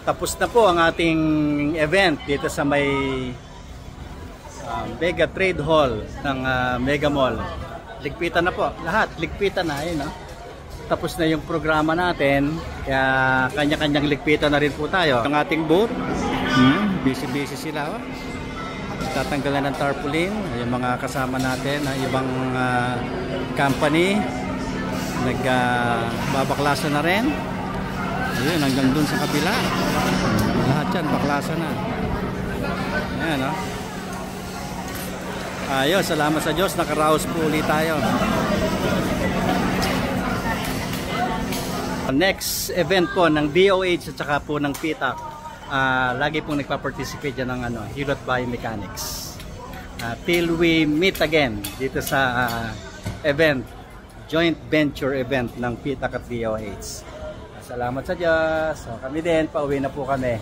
Tapos na po ang ating event dito sa may Mega Trade Hall ng Mega Mall. Ligpitan na po. Lahat, ligpitan na. Ayun, no? Tapos na yung programa natin. Kaya kanya-kanyang ligpitan na rin po tayo. Ang ating booth, busy-busy sila. Oh. Tatanggalan ng tarpaulin. Yung mga kasama natin, ibang company, nagbabaklasan na rin. Ayun, hanggang dun sa kabila. Lahat yan, baklasan na. Ayan, no? Ayos, salamat sa Diyos, nakaraos po ulit tayo. Next event po ng DOH at saka po ng PITAC, lagi pong nagpa-participate dyan ng Hilot Biomechanics. Till we meet again dito sa event, joint venture event ng PITAC at DOH. Salamat sa Diyos. So, kami din, pauwi na po kami.